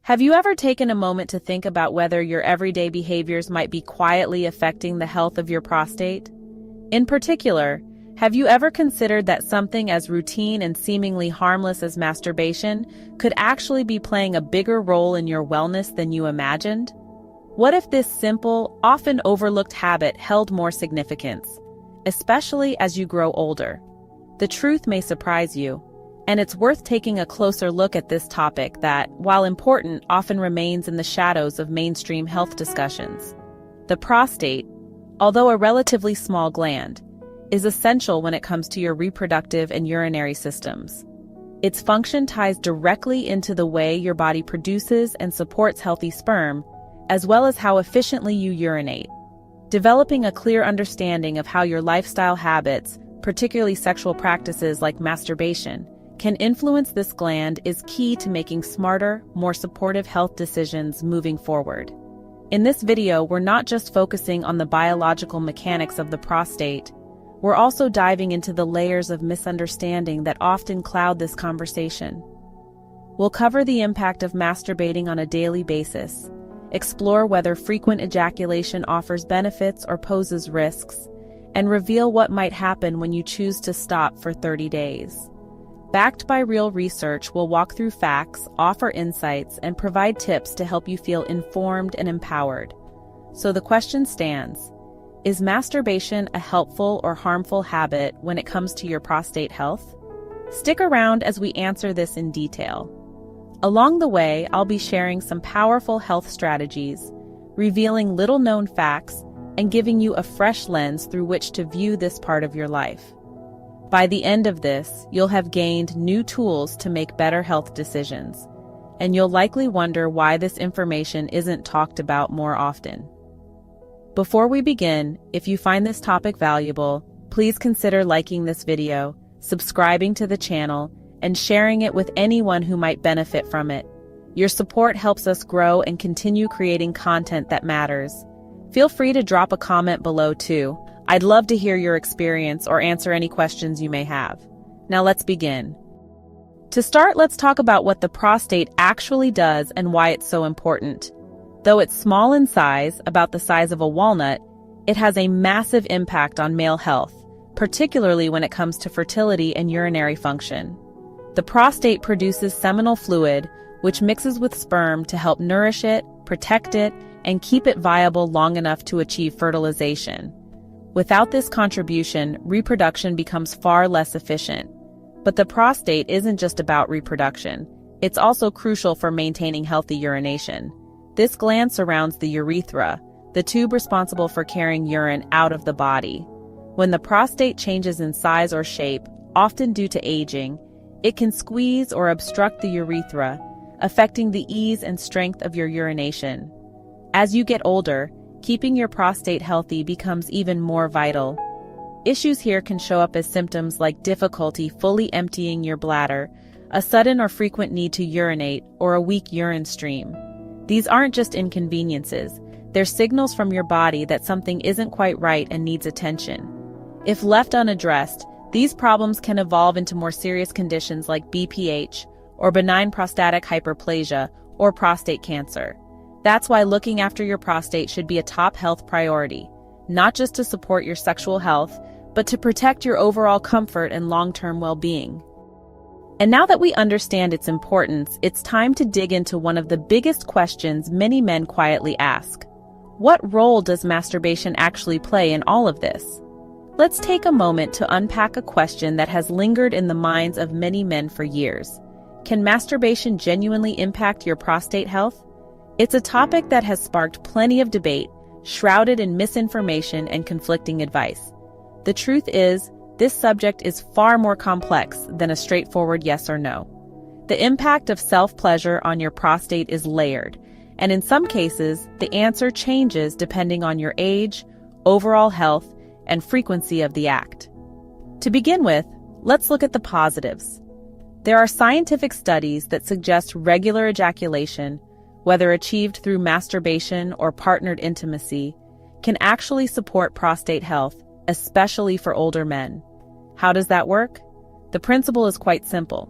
Have you ever taken a moment to think about whether your everyday behaviors might be quietly affecting the health of your prostate? In particular, have you ever considered that something as routine and seemingly harmless as masturbation could actually be playing a bigger role in your wellness than you imagined? What if this simple, often overlooked habit held more significance, especially as you grow older? The truth may surprise you, and it's worth taking a closer look at this topic that, while important, often remains in the shadows of mainstream health discussions. The prostate, although a relatively small gland, is essential when it comes to your reproductive and urinary systems. Its function ties directly into the way your body produces and supports healthy sperm, as well as how efficiently you urinate. Developing a clear understanding of how your lifestyle habits, particularly sexual practices like masturbation, can influence this gland is key to making smarter, more supportive health decisions moving forward. In this video, we're not just focusing on the biological mechanics of the prostate, we're also diving into the layers of misunderstanding that often cloud this conversation. We'll cover the impact of masturbating on a daily basis, explore whether frequent ejaculation offers benefits or poses risks, and reveal what might happen when you choose to stop for 30 days. Backed by real research, we'll walk through facts, offer insights, and provide tips to help you feel informed and empowered. So the question stands: is masturbation a helpful or harmful habit when it comes to your prostate health? Stick around as we answer this in detail. Along the way, I'll be sharing some powerful health strategies, revealing little-known facts, and giving you a fresh lens through which to view this part of your life. By the end of this, you'll have gained new tools to make better health decisions, and you'll likely wonder why this information isn't talked about more often. Before we begin, if you find this topic valuable, please consider liking this video, subscribing to the channel, and sharing it with anyone who might benefit from it. Your support helps us grow and continue creating content that matters. Feel free to drop a comment below too. I'd love to hear your experience or answer any questions you may have. Now let's begin. To start, let's talk about what the prostate actually does and why it's so important. Though it's small in size, about the size of a walnut, it has a massive impact on male health, particularly when it comes to fertility and urinary function. The prostate produces seminal fluid, which mixes with sperm to help nourish it, protect it, and keep it viable long enough to achieve fertilization. Without this contribution, reproduction becomes far less efficient. But the prostate isn't just about reproduction. It's also crucial for maintaining healthy urination. This gland surrounds the urethra, the tube responsible for carrying urine out of the body. When the prostate changes in size or shape, often due to aging, it can squeeze or obstruct the urethra, affecting the ease and strength of your urination. As you get older, keeping your prostate healthy becomes even more vital. Issues here can show up as symptoms like difficulty fully emptying your bladder, a sudden or frequent need to urinate, or a weak urine stream. These aren't just inconveniences, they're signals from your body that something isn't quite right and needs attention. If left unaddressed, these problems can evolve into more serious conditions like BPH, or benign prostatic hyperplasia, or prostate cancer. That's why looking after your prostate should be a top health priority, not just to support your sexual health, but to protect your overall comfort and long-term well-being. And now that we understand its importance, it's time to dig into one of the biggest questions many men quietly ask. What role does masturbation actually play in all of this? Let's take a moment to unpack a question that has lingered in the minds of many men for years. Can masturbation genuinely impact your prostate health? It's a topic that has sparked plenty of debate, shrouded in misinformation and conflicting advice. The truth is, this subject is far more complex than a straightforward yes or no. The impact of self-pleasure on your prostate is layered, and in some cases, the answer changes depending on your age, overall health, and frequency of the act. To begin with, let's look at the positives. There are scientific studies that suggest regular ejaculation, whether achieved through masturbation or partnered intimacy, can actually support prostate health, especially for older men. How does that work? The principle is quite simple.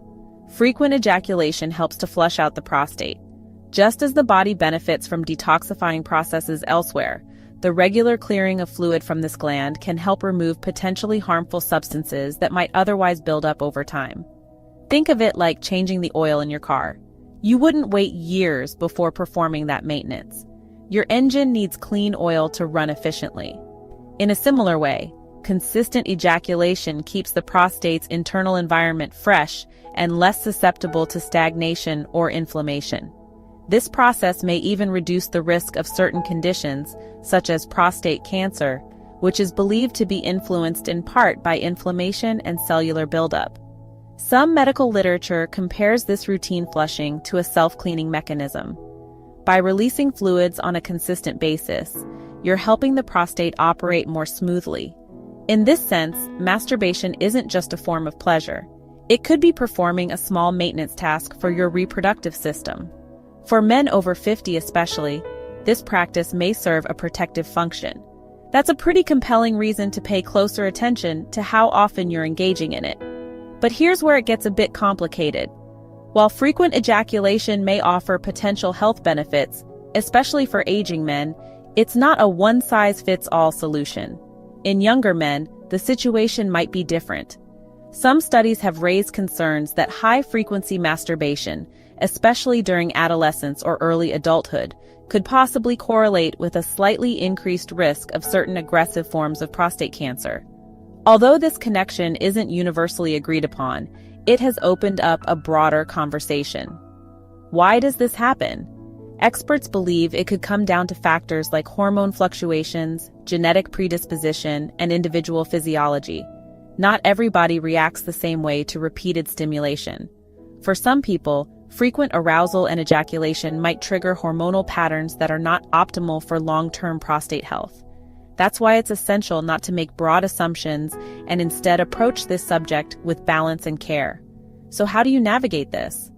Frequent ejaculation helps to flush out the prostate. Just as the body benefits from detoxifying processes elsewhere, the regular clearing of fluid from this gland can help remove potentially harmful substances that might otherwise build up over time. Think of it like changing the oil in your car. You wouldn't wait years before performing that maintenance. Your engine needs clean oil to run efficiently. In a similar way, consistent ejaculation keeps the prostate's internal environment fresh and less susceptible to stagnation or inflammation. This process may even reduce the risk of certain conditions, such as prostate cancer, which is believed to be influenced in part by inflammation and cellular buildup. Some medical literature compares this routine flushing to a self-cleaning mechanism. By releasing fluids on a consistent basis, you're helping the prostate operate more smoothly. In this sense, masturbation isn't just a form of pleasure. It could be performing a small maintenance task for your reproductive system. For men over 50 especially, this practice may serve a protective function. That's a pretty compelling reason to pay closer attention to how often you're engaging in it. But here's where it gets a bit complicated. While frequent ejaculation may offer potential health benefits, especially for aging men, it's not a one-size-fits-all solution. In younger men, the situation might be different. Some studies have raised concerns that high-frequency masturbation, especially during adolescence or early adulthood, could possibly correlate with a slightly increased risk of certain aggressive forms of prostate cancer. Although this connection isn't universally agreed upon, it has opened up a broader conversation. Why does this happen? Experts believe it could come down to factors like hormone fluctuations, genetic predisposition, and individual physiology. Not everybody reacts the same way to repeated stimulation. For some people, frequent arousal and ejaculation might trigger hormonal patterns that are not optimal for long-term prostate health. That's why it's essential not to make broad assumptions and instead approach this subject with balance and care. So how do you navigate this?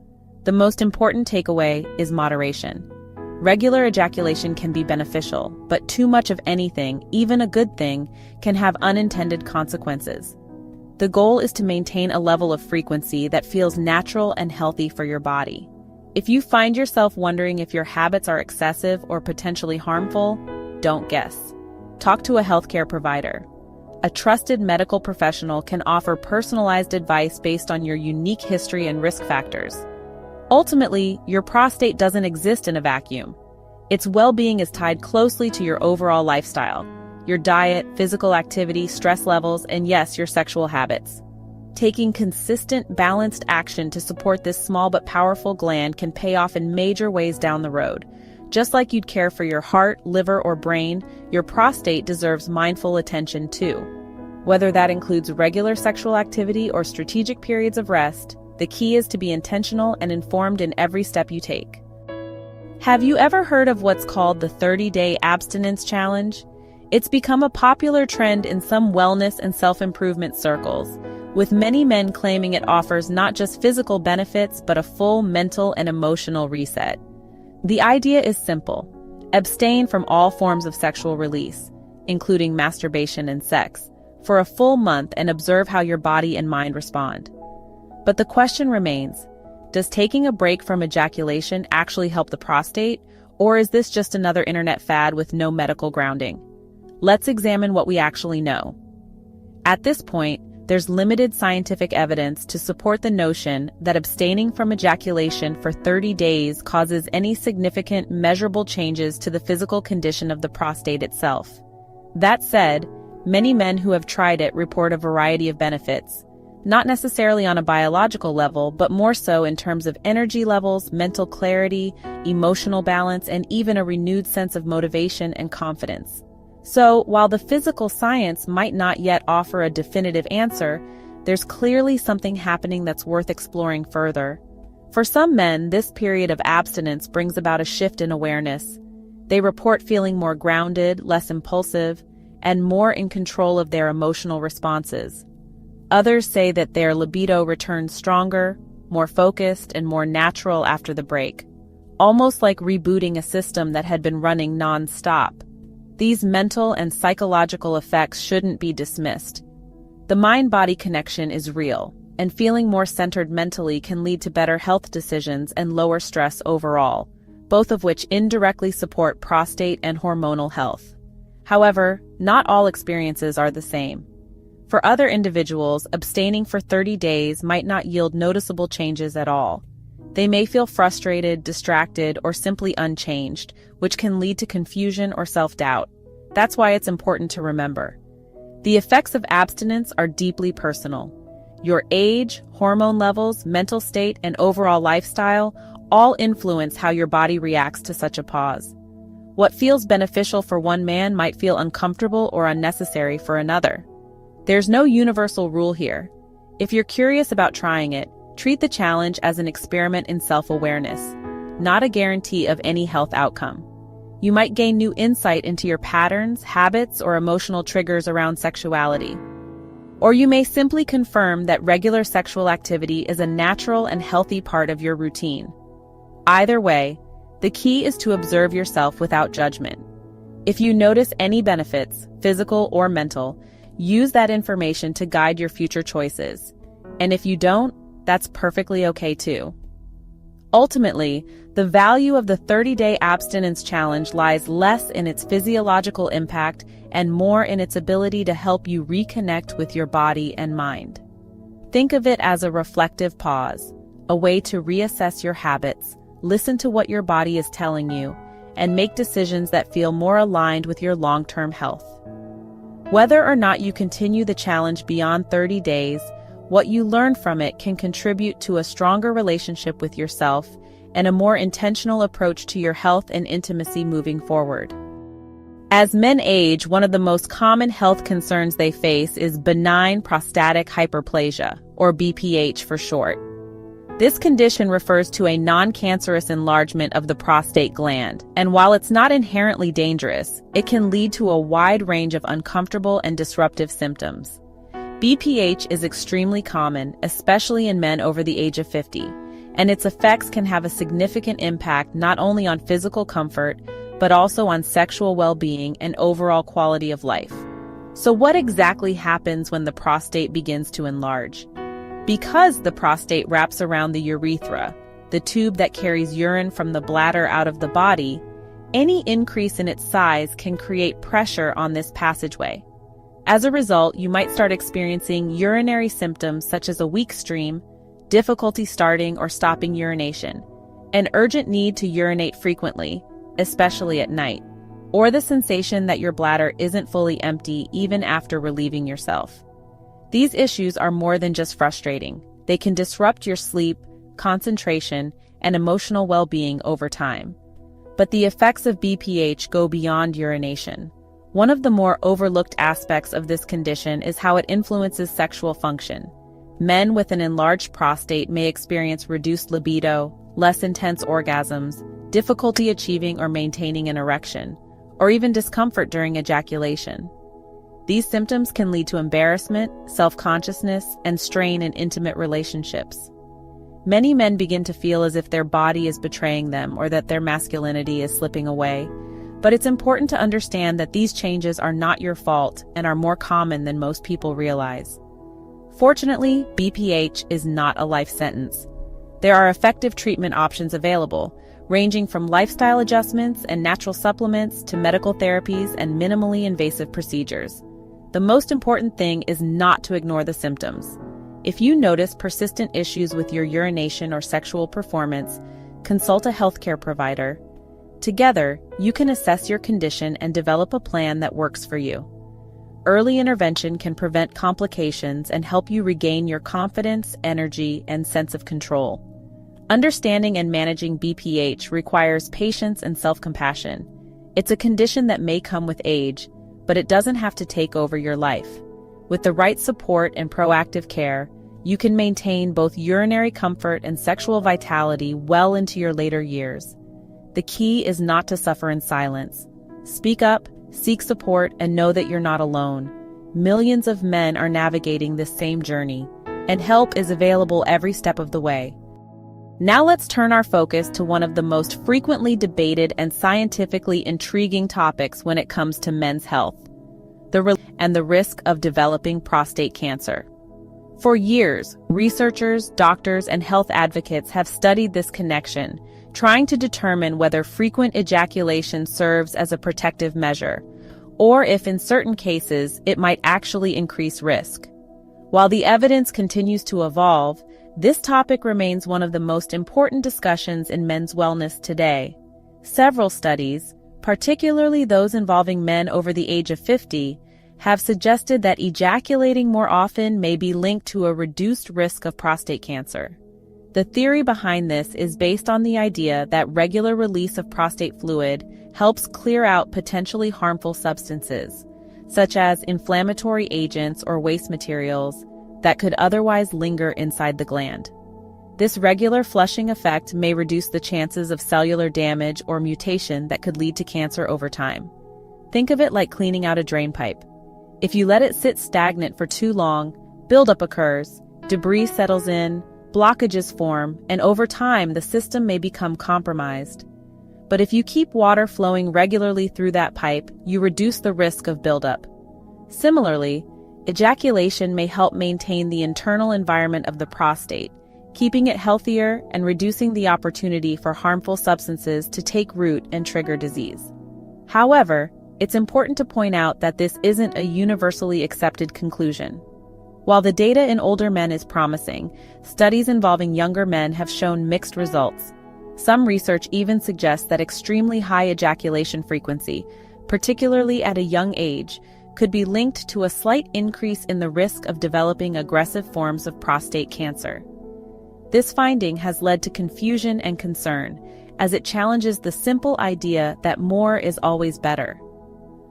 The most important takeaway is moderation. Regular ejaculation can be beneficial, but too much of anything, even a good thing, can have unintended consequences. The goal is to maintain a level of frequency that feels natural and healthy for your body. If you find yourself wondering if your habits are excessive or potentially harmful, don't guess. Talk to a healthcare provider. A trusted medical professional can offer personalized advice based on your unique history and risk factors. Ultimately, your prostate doesn't exist in a vacuum. Its well-being is tied closely to your overall lifestyle, your diet, physical activity, stress levels, and yes, your sexual habits. Taking consistent, balanced action to support this small but powerful gland can pay off in major ways down the road. Just like you'd care for your heart, liver, or brain, your prostate deserves mindful attention too. Whether that includes regular sexual activity or strategic periods of rest, the key is to be intentional and informed in every step you take. Have you ever heard of what's called the 30-day abstinence challenge? It's become a popular trend in some wellness and self-improvement circles, with many men claiming it offers not just physical benefits but a full mental and emotional reset. The idea is simple. Abstain from all forms of sexual release, including masturbation and sex, for a full month and observe how your body and mind respond. But the question remains, does taking a break from ejaculation actually help the prostate, or is this just another internet fad with no medical grounding? Let's examine what we actually know. At this point, there's limited scientific evidence to support the notion that abstaining from ejaculation for 30 days causes any significant, measurable changes to the physical condition of the prostate itself. That said, many men who have tried it report a variety of benefits, not necessarily on a biological level, but more so in terms of energy levels, mental clarity, emotional balance, and even a renewed sense of motivation and confidence. So, while the physical science might not yet offer a definitive answer, there's clearly something happening that's worth exploring further. For some men, this period of abstinence brings about a shift in awareness. They report feeling more grounded, less impulsive, and more in control of their emotional responses. Others say that their libido returns stronger, more focused, and more natural after the break, almost like rebooting a system that had been running non-stop. These mental and psychological effects shouldn't be dismissed. The mind-body connection is real, and feeling more centered mentally can lead to better health decisions and lower stress overall. both of which indirectly support prostate and hormonal health. However, not all experiences are the same. For other individuals, abstaining for 30 days might not yield noticeable changes at all. They may feel frustrated, distracted, or simply unchanged, which can lead to confusion or self-doubt. That's why it's important to remember. The effects of abstinence are deeply personal. Your age, hormone levels, mental state, and overall lifestyle all influence how your body reacts to such a pause. What feels beneficial for one man might feel uncomfortable or unnecessary for another. There's no universal rule here. If you're curious about trying it, treat the challenge as an experiment in self-awareness, not a guarantee of any health outcome. You might gain new insight into your patterns, habits, or emotional triggers around sexuality. Or you may simply confirm that regular sexual activity is a natural and healthy part of your routine. Either way, the key is to observe yourself without judgment. If you notice any benefits, physical or mental, use that information to guide your future choices. And if you don't, that's perfectly okay too. Ultimately, the value of the 30-day abstinence challenge lies less in its physiological impact and more in its ability to help you reconnect with your body and mind. Think of it as a reflective pause, a way to reassess your habits, listen to what your body is telling you, and make decisions that feel more aligned with your long-term health. Whether or not you continue the challenge beyond 30 days, what you learn from it can contribute to a stronger relationship with yourself and a more intentional approach to your health and intimacy moving forward. As men age, one of the most common health concerns they face is benign prostatic hyperplasia, or BPH for short. This condition refers to a non-cancerous enlargement of the prostate gland, and while it's not inherently dangerous, it can lead to a wide range of uncomfortable and disruptive symptoms. BPH is extremely common, especially in men over the age of 50, and its effects can have a significant impact not only on physical comfort, but also on sexual well-being and overall quality of life. So what exactly happens when the prostate begins to enlarge? Because the prostate wraps around the urethra, the tube that carries urine from the bladder out of the body, any increase in its size can create pressure on this passageway. As a result, you might start experiencing urinary symptoms such as a weak stream, difficulty starting or stopping urination, an urgent need to urinate frequently, especially at night, or the sensation that your bladder isn't fully empty even after relieving yourself. These issues are more than just frustrating. They can disrupt your sleep, concentration, and emotional well-being over time. But the effects of BPH go beyond urination. One of the more overlooked aspects of this condition is how it influences sexual function. Men with an enlarged prostate may experience reduced libido, less intense orgasms, difficulty achieving or maintaining an erection, or even discomfort during ejaculation. These symptoms can lead to embarrassment, self-consciousness, and strain in intimate relationships. Many men begin to feel as if their body is betraying them or that their masculinity is slipping away. But it's important to understand that these changes are not your fault and are more common than most people realize. Fortunately, BPH is not a life sentence. There are effective treatment options available, ranging from lifestyle adjustments and natural supplements to medical therapies and minimally invasive procedures. The most important thing is not to ignore the symptoms. If you notice persistent issues with your urination or sexual performance, consult a healthcare provider. Together, you can assess your condition and develop a plan that works for you. Early intervention can prevent complications and help you regain your confidence, energy, and sense of control. Understanding and managing BPH requires patience and self-compassion. It's a condition that may come with age, but it doesn't have to take over your life. With the right support and proactive care, you can maintain both urinary comfort and sexual vitality well into your later years. The key is not to suffer in silence. Speak up, seek support, and know that you're not alone. Millions of men are navigating this same journey, and help is available every step of the way. Now let's turn our focus to one of the most frequently debated and scientifically intriguing topics when it comes to men's health, the risk of developing prostate cancer. For years, researchers, doctors, and health advocates have studied this connection, trying to determine whether frequent ejaculation serves as a protective measure, or if in certain cases it might actually increase risk. While the evidence continues to evolve, this topic remains one of the most important discussions in men's wellness today. Several studies, particularly those involving men over the age of 50, have suggested that ejaculating more often may be linked to a reduced risk of prostate cancer. The theory behind this is based on the idea that regular release of prostate fluid helps clear out potentially harmful substances, such as inflammatory agents or waste materials that could otherwise linger inside the gland. This regular flushing effect may reduce the chances of cellular damage or mutation that could lead to cancer over time. Think of it like cleaning out a drain pipe. If you let it sit stagnant for too long, buildup occurs, debris settles in, blockages form, and over time the system may become compromised. But if you keep water flowing regularly through that pipe, you reduce the risk of buildup. Similarly, ejaculation may help maintain the internal environment of the prostate, keeping it healthier and reducing the opportunity for harmful substances to take root and trigger disease. However, it's important to point out that this isn't a universally accepted conclusion. While the data in older men is promising, studies involving younger men have shown mixed results. Some research even suggests that extremely high ejaculation frequency, particularly at a young age, could be linked to a slight increase in the risk of developing aggressive forms of prostate cancer. This finding has led to confusion and concern, as it challenges the simple idea that more is always better.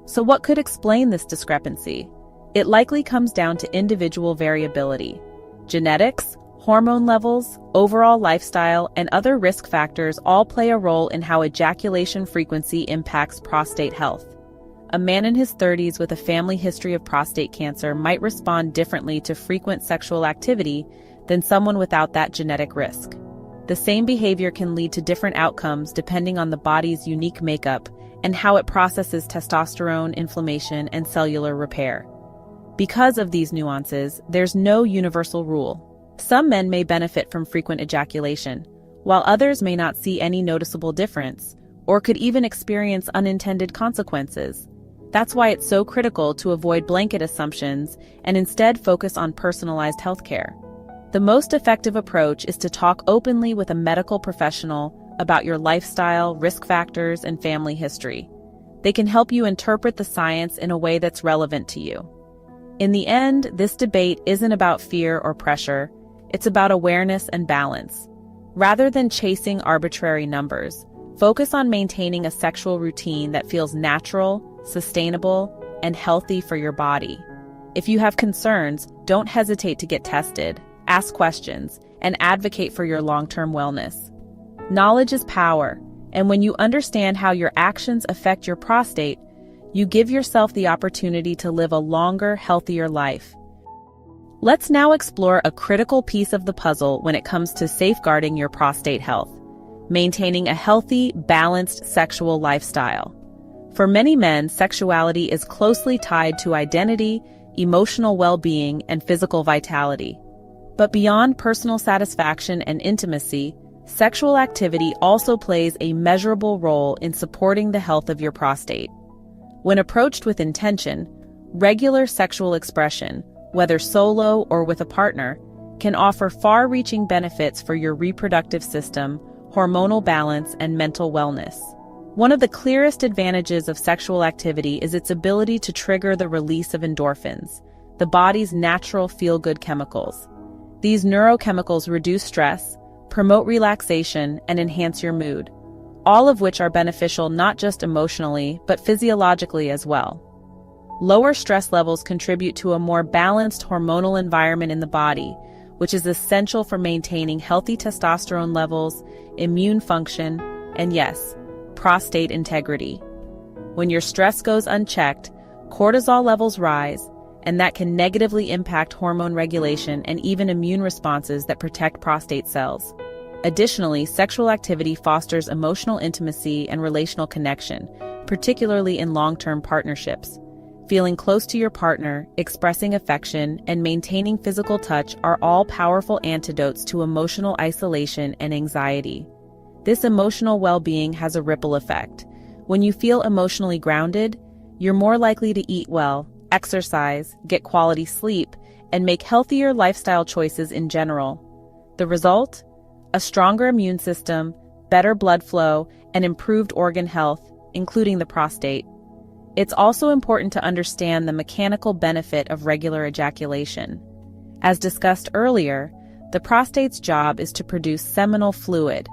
So what could explain this discrepancy? It likely comes down to individual variability. Genetics, hormone levels, overall lifestyle, and other risk factors all play a role in how ejaculation frequency impacts prostate health. A man in his 30s with a family history of prostate cancer might respond differently to frequent sexual activity than someone without that genetic risk. The same behavior can lead to different outcomes depending on the body's unique makeup and how it processes testosterone, inflammation, and cellular repair. Because of these nuances, there's no universal rule. Some men may benefit from frequent ejaculation, while others may not see any noticeable difference, or could even experience unintended consequences. That's why it's so critical to avoid blanket assumptions and instead focus on personalized healthcare. The most effective approach is to talk openly with a medical professional about your lifestyle, risk factors, and family history. They can help you interpret the science in a way that's relevant to you. In the end, this debate isn't about fear or pressure. It's about awareness and balance. Rather than chasing arbitrary numbers, focus on maintaining a sexual routine that feels natural, sustainable, and healthy for your body. If you have concerns, don't hesitate to get tested, ask questions, and advocate for your long-term wellness. Knowledge is power, and when you understand how your actions affect your prostate, you give yourself the opportunity to live a longer, healthier life. Let's now explore a critical piece of the puzzle when it comes to safeguarding your prostate health: maintaining a healthy, balanced sexual lifestyle. For many men, sexuality is closely tied to identity, emotional well-being, and physical vitality. But beyond personal satisfaction and intimacy, sexual activity also plays a measurable role in supporting the health of your prostate. When approached with intention, regular sexual expression, whether solo or with a partner, can offer far-reaching benefits for your reproductive system, hormonal balance, and mental wellness. One of the clearest advantages of sexual activity is its ability to trigger the release of endorphins, the body's natural feel-good chemicals. These neurochemicals reduce stress, promote relaxation, and enhance your mood, all of which are beneficial not just emotionally, but physiologically as well. Lower stress levels contribute to a more balanced hormonal environment in the body, which is essential for maintaining healthy testosterone levels, immune function, and yes, prostate integrity. When your stress goes unchecked, cortisol levels rise, and that can negatively impact hormone regulation and even immune responses that protect prostate cells. Additionally, sexual activity fosters emotional intimacy and relational connection, particularly in long-term partnerships. Feeling close to your partner, expressing affection, and maintaining physical touch are all powerful antidotes to emotional isolation and anxiety. This emotional well-being has a ripple effect. When you feel emotionally grounded, you're more likely to eat well, exercise, get quality sleep, and make healthier lifestyle choices in general. The result? A stronger immune system, better blood flow, and improved organ health, including the prostate. It's also important to understand the mechanical benefit of regular ejaculation. As discussed earlier, the prostate's job is to produce seminal fluid.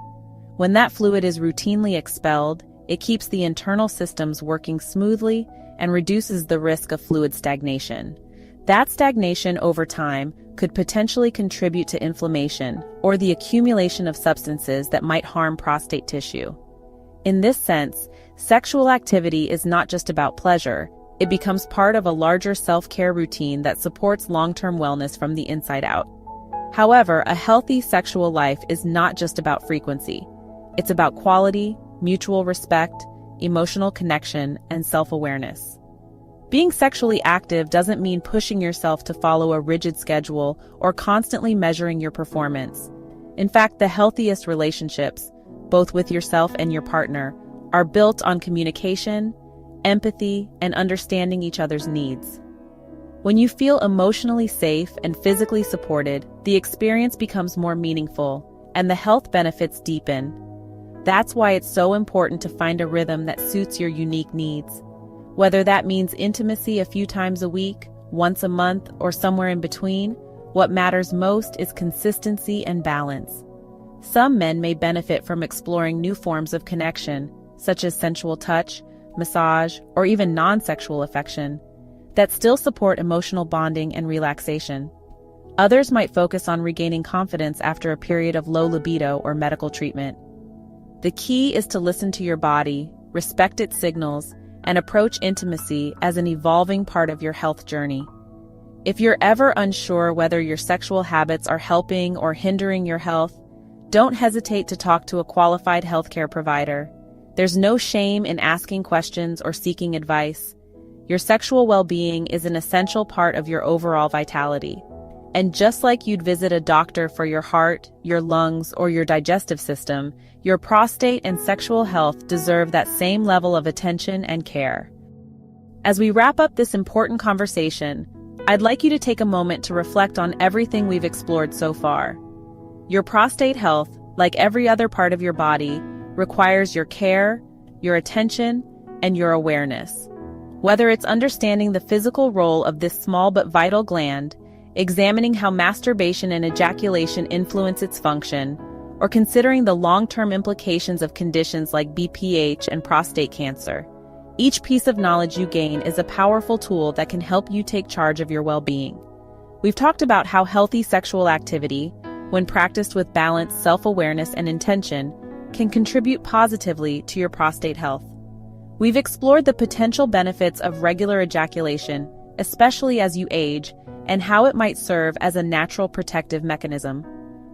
When that fluid is routinely expelled, it keeps the internal systems working smoothly and reduces the risk of fluid stagnation. That stagnation over time could potentially contribute to inflammation or the accumulation of substances that might harm prostate tissue. In this sense, sexual activity is not just about pleasure, it becomes part of a larger self-care routine that supports long-term wellness from the inside out. However, a healthy sexual life is not just about frequency. It's about quality, mutual respect, emotional connection, and self-awareness. Being sexually active doesn't mean pushing yourself to follow a rigid schedule or constantly measuring your performance. In fact, the healthiest relationships, both with yourself and your partner, are built on communication, empathy, and understanding each other's needs. When you feel emotionally safe and physically supported, the experience becomes more meaningful, and the health benefits deepen. That's why it's so important to find a rhythm that suits your unique needs. Whether that means intimacy a few times a week, once a month, or somewhere in between, what matters most is consistency and balance. Some men may benefit from exploring new forms of connection, such as sensual touch, massage, or even non-sexual affection, that still support emotional bonding and relaxation. Others might focus on regaining confidence after a period of low libido or medical treatment. The key is to listen to your body, respect its signals, and approach intimacy as an evolving part of your health journey. If you're ever unsure whether your sexual habits are helping or hindering your health, don't hesitate to talk to a qualified healthcare provider. There's no shame in asking questions or seeking advice. Your sexual well-being is an essential part of your overall vitality. And just like you'd visit a doctor for your heart, your lungs, or your digestive system, your prostate and sexual health deserve that same level of attention and care. As we wrap up this important conversation, I'd like you to take a moment to reflect on everything we've explored so far. Your prostate health, like every other part of your body, requires your care, your attention, and your awareness. Whether it's understanding the physical role of this small but vital gland, examining how masturbation and ejaculation influence its function, or considering the long-term implications of conditions like BPH and prostate cancer, each piece of knowledge you gain is a powerful tool that can help you take charge of your well-being. We've talked about how healthy sexual activity, when practiced with balance, self-awareness, and intention, can contribute positively to your prostate health. We've explored the potential benefits of regular ejaculation, especially as you age, and how it might serve as a natural protective mechanism.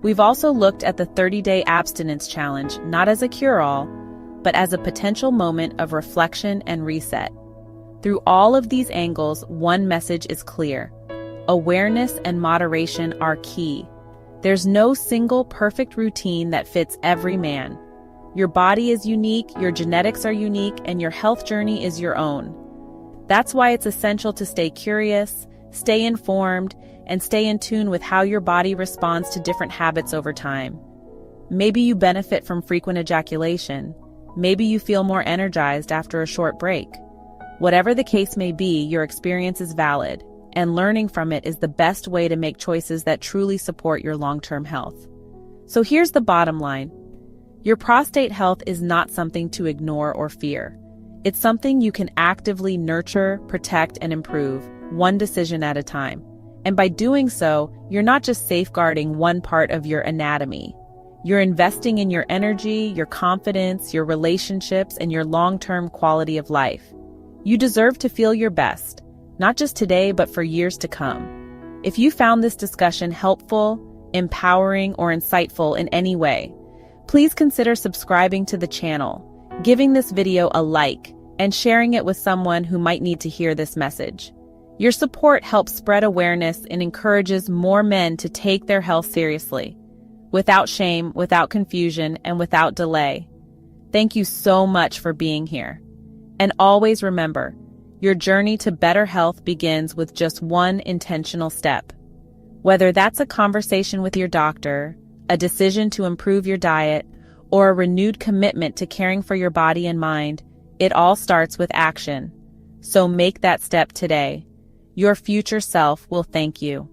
We've also looked at the 30-day abstinence challenge, not as a cure-all, but as a potential moment of reflection and reset. Through all of these angles, one message is clear. Awareness and moderation are key. There's no single perfect routine that fits every man. Your body is unique, your genetics are unique, and your health journey is your own. That's why it's essential to stay curious, stay informed, and stay in tune with how your body responds to different habits over time. Maybe you benefit from frequent ejaculation. Maybe you feel more energized after a short break. Whatever the case may be, your experience is valid, and learning from it is the best way to make choices that truly support your long-term health. So here's the bottom line. Your prostate health is not something to ignore or fear. It's something you can actively nurture, protect, and improve, one decision at a time. And by doing so, you're not just safeguarding one part of your anatomy. You're investing in your energy, your confidence, your relationships, and your long-term quality of life. You deserve to feel your best, not just today, but for years to come. If you found this discussion helpful, empowering, or insightful in any way, please consider subscribing to the channel, giving this video a like, and sharing it with someone who might need to hear this message. Your support helps spread awareness and encourages more men to take their health seriously. without shame, without confusion, and without delay. Thank you so much for being here. And always remember, your journey to better health begins with just one intentional step. Whether that's a conversation with your doctor, a decision to improve your diet, or a renewed commitment to caring for your body and mind, it all starts with action. So make that step today. Your future self will thank you.